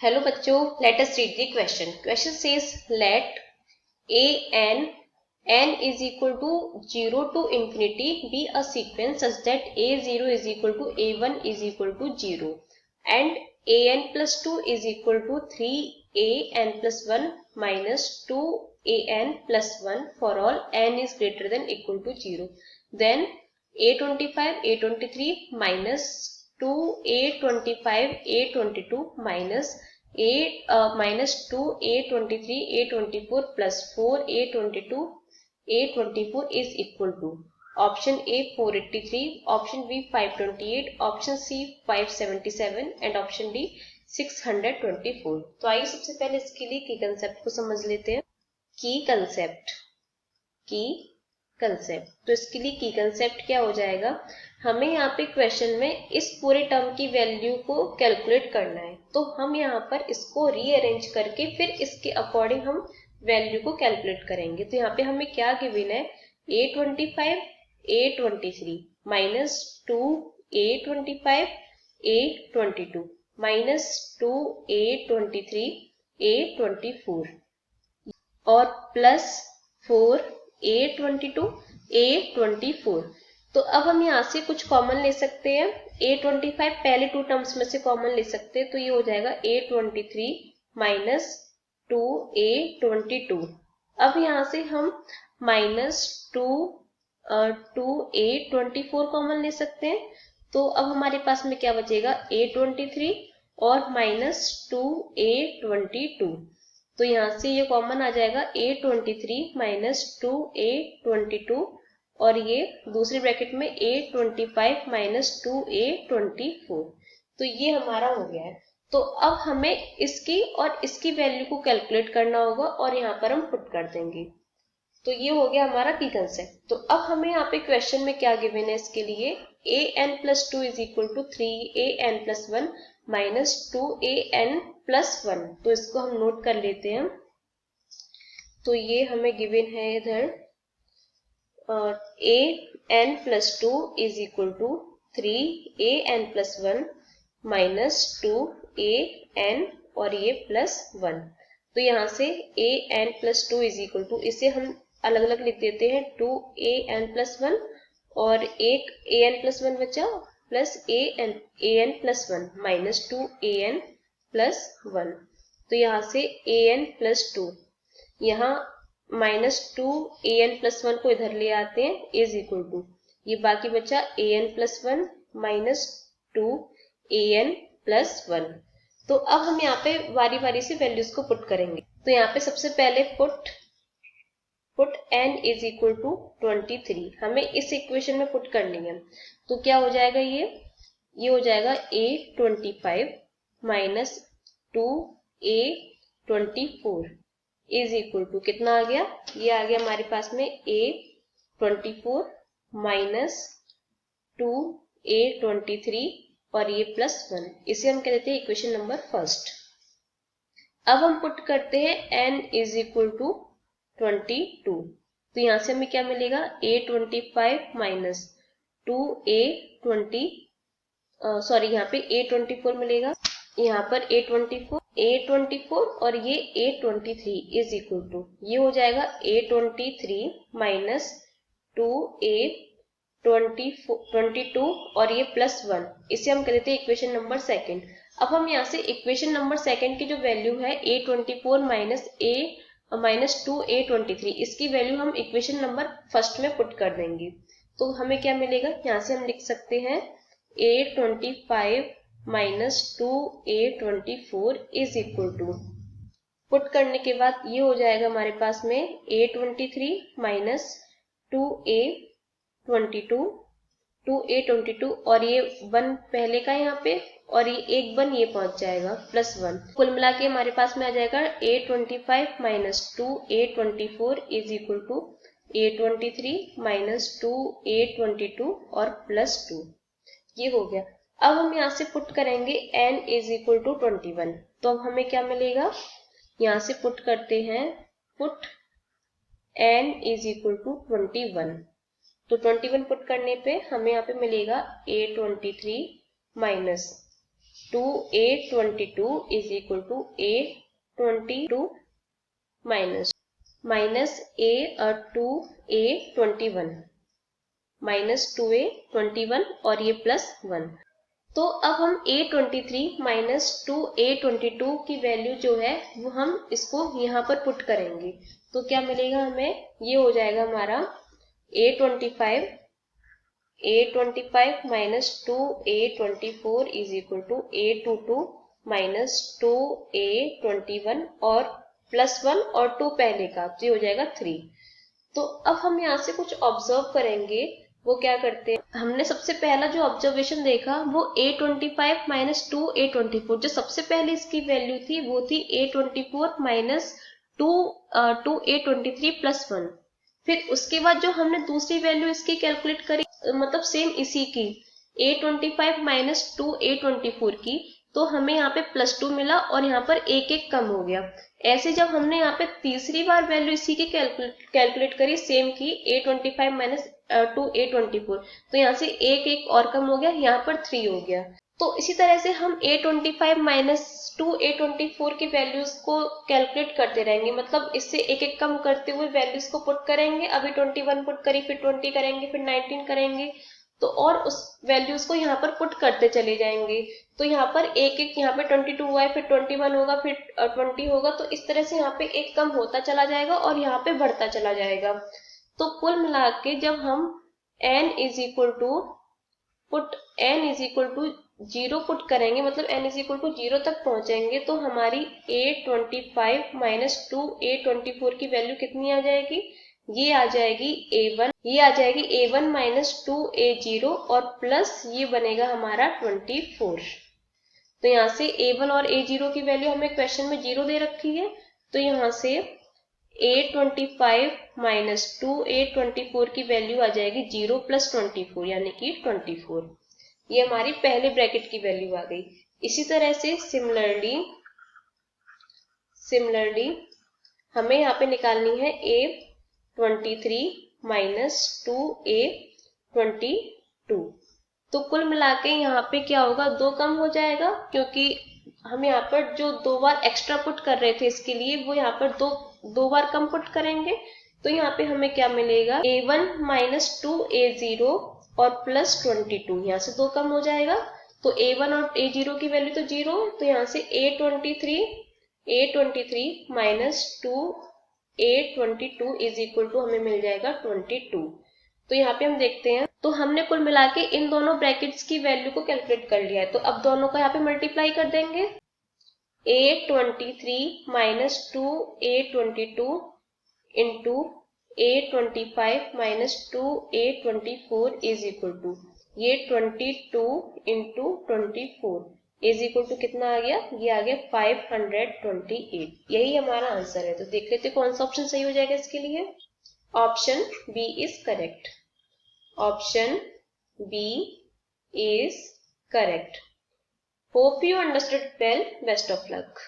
Hello बच्चों, let us read the question. Question says let n is equal to 0 to infinity be a sequence such that a0 is equal to a1 is equal to 0 and an plus 2 is equal to 3an plus 1 minus 2an plus 1 for all n is greater than equal to 0. Then a25, a23 minus 2a25, a22 minus minus 2 a23 a24 plus 4 a22 a24 is equal to option A 483, option B 528, option C 577 and option D 624. तो आइए सबसे पहले इसके लिए की concept को समझ लेते हैं. की कंसेप्ट तो इसके लिए की कंसेप्ट क्या हो जाएगा, हमें यहाँ पे क्वेश्चन में इस पूरे टर्म की वैल्यू को कैलकुलेट करना है. तो हम यहाँ पर इसको रीअरेंज करके फिर इसके अकॉर्डिंग हम वैल्यू को कैलकुलेट करेंगे. तो यहाँ पे हमें क्या गिवन है, a25 a23 minus 2 a25 a22 minus 2 a23 a24 और प्लस 4 a22 a24. तो अब हम यहाँ से कुछ कॉमन ले सकते हैं. a25 पहले टू टर्म्स में से कॉमन ले सकते हैं, तो ये हो जाएगा a23 माइनस 2 a22. अब यहाँ से हम माइनस 2 a24 कॉमन ले सकते हैं. तो अब हमारे पास में क्या बचेगा, a23 और माइनस 2 a22. तो यहाँ से ये कॉमन आ जाएगा a23 माइनस 2 a22 और ये दूसरी ब्रैकेट में a25 माइनस 2 a24. तो ये हमारा हो गया है. तो अब हमें इसकी और इसकी वैल्यू को कैलकुलेट करना होगा और यहाँ पर हम पुट कर देंगे. तो ये हो गया हमारा की कंसेप्ट. तो अब हमें यहाँ पे क्वेश्चन में क्या गिवन है, इसके लिए an plus 2 is equal to 3an plus 1 minus 2an plus 1. तो इसको हम नोट कर लेते हैं. तो ये हमें गिवन है इधर an plus 2 is equal to 3an plus 1 minus 2an और ये प्लस 1. तो यहाँ से an plus 2 is equal to, इसे हम अलग अलग लिख देते हैं, 2an प्लस 1 और एक an प्लस 1 बचा plus an plus 1 minus 2an plus 1. तो यहाँ से an प्लस 2, यहाँ माइनस 2an प्लस 1 को इधर ले आते हैं, इज इक्वल टू ये बाकी बचा an plus 1 minus 2an plus 1. तो अब हम यहाँ पे बारी बारी से वैल्यूज को पुट करेंगे. तो यहाँ पे सबसे पहले put n is equal to 23 हमें इस इक्वेशन में पुट करनी है. तो क्या हो जाएगा, ये हो जाएगा a25 minus 2a24 is equal to कितना आ गया, ये आ गया हमारे पास में a24 माइनस 2a23 और ये प्लस 1. इसे हम कह देते हैं इक्वेशन नंबर फर्स्ट. अब हम पुट करते हैं n इज इक्वल टू 22. तो यहाँ से हमें क्या मिलेगा, a25 माइनस 2a20 यहाँ पे a24 मिलेगा, यहाँ पर a24 और ये a23 इज इक्वल टू ये हो जाएगा a23 माइनस 2a22 और ये प्लस 1. इसे हम कहते हैं इक्वेशन नंबर सेकंड. अब हम यहाँ से इक्वेशन नंबर सेकंड की जो वैल्यू है a24 माइनस 2a23, इसकी वैल्यू हम इक्वेशन नंबर फर्स्ट में पुट कर देंगे. तो हमें क्या मिलेगा, यहाँ से हम लिख सकते हैं a25 minus 2a24 is equal to, put करने के बाद ये हो जाएगा हमारे पास में a23 माइनस 2a22 और ये 1 पहले का यहाँ पे और ये एक 1 ये पहुंच जाएगा प्लस 1. कुल मिला के हमारे पास में आ जाएगा a25 minus 2a24 is equal to a23 minus 2a22 और प्लस 2. ये हो गया. अब हम यहाँ से पुट करेंगे n इज इक्वल टू 21. तो अब हमें क्या मिलेगा, यहाँ से पुट करते हैं, put n is equal to 21. तो 21 पुट करने पे हमें यहाँ पे मिलेगा a23 minus 2a22 is equal to a22 minus a2a21 minus 2a21 और ये प्लस 1। तो अब हम a23 माइनस 2a22 की वैल्यू जो है वो हम इसको यहाँ पर पुट करेंगे, तो क्या मिलेगा हमें, ये हो जाएगा हमारा a25 minus 2a24 is equal to a22 minus 2a21 और प्लस 1 और 2 पहले का, तो ये हो जाएगा 3। तो अब हम यहाँ से कुछ ऑब्जर्व करेंगे, वो क्या करते हैं, हमने सबसे पहला जो ऑब्जर्वेशन देखा वो a25 माइनस 2a24, जो सबसे पहले इसकी वैल्यू थी वो थी a24 माइनस 2a23 प्लस 1। फिर उसके बाद जो हमने दूसरी वैल्यू इसकी कैलकुलेट करी, मतलब सेम इसी की a25 माइनस 2a24 की, तो हमें यहाँ पे प्लस 2 मिला और यहाँ पर एक एक कम हो गया। ऐसे जब हमने यहाँ पे तीसरी बार वैल्यू इसी की कैलकुलेट करी सेम की a25 माइनस 2a24, तो यहाँ से एक एक और कम हो गया, यहाँ पर 3 हो गया। तो इसी तरह से हम a25 माइनस 2a24 की वैल्यूज को कैलकुलेट करते रहेंगे, मतलब इससे एक एक कम करते हुए वैल्यूज को पुट करेंगे। अभी 21 पुट करी, फिर 20 करेंगे, फिर 19 करेंगे, तो और उस वैल्यूज को यहाँ पर पुट करते चले जाएंगे। तो यहाँ पर एक एक, यहाँ पे 22 हुआ है, फिर 21 होगा, फिर 20 होगा, तो इस तरह से यहाँ पे एक कम होता चला जाएगा और यहाँ पे बढ़ता चला जाएगा। तो कुल मिला के जब हम n is equal to 0 put करेंगे, मतलब n इज इक्वल टू 0 तक पहुंचेंगे, तो हमारी a25 माइनस 2a24 की वैल्यू कितनी आ जाएगी, ये आ जाएगी a1 माइनस 2a0 और प्लस ये बनेगा हमारा 24। तो यहाँ से a1 और a0 की वैल्यू हमें क्वेश्चन में 0 दे रखी है, तो यहाँ से a25 माइनस 2a24 की वैल्यू आ जाएगी 0 प्लस 24 यानी कि 24। ये हमारी पहले ब्रैकेट की वैल्यू आ गई। इसी तरह से सिमिलरली हमें यहाँ पे निकालनी है a23 माइनस 2a22। तो कुल मिला के यहाँ पे क्या होगा, 2 कम हो जाएगा, क्योंकि हम यहाँ पर जो 2 बार एक्स्ट्रा पुट कर रहे थे इसके लिए, वो यहाँ पर दो बार कम पुट करेंगे। तो यहाँ पे हमें क्या मिलेगा, a1 माइनस 2a0 और प्लस 22, यहाँ से 2 कम हो जाएगा, तो a1 और a0 की वैल्यू तो 0, तो यहाँ से a23 minus 2a22 is equal to हमें मिल जाएगा 22। तो यहाँ पे हम देखते हैं, तो हमने कुल मिला के इन दोनों ब्रैकेट्स की वैल्यू को कैलकुलेट कर लिया है, तो अब दोनों को यहाँ पे मल्टीप्लाई कर देंगे। a23 minus 2a22 into a25 minus 2a24 is equal to ये 22 इंटू 24 इज इक्वल टू कितना आ गया, ये आ गया 528। यही हमारा आंसर है। तो देख लेते कौन सा ऑप्शन सही हो जाएगा इसके लिए। Option B is correct. Option B is correct. Hope you understood well. Best of luck.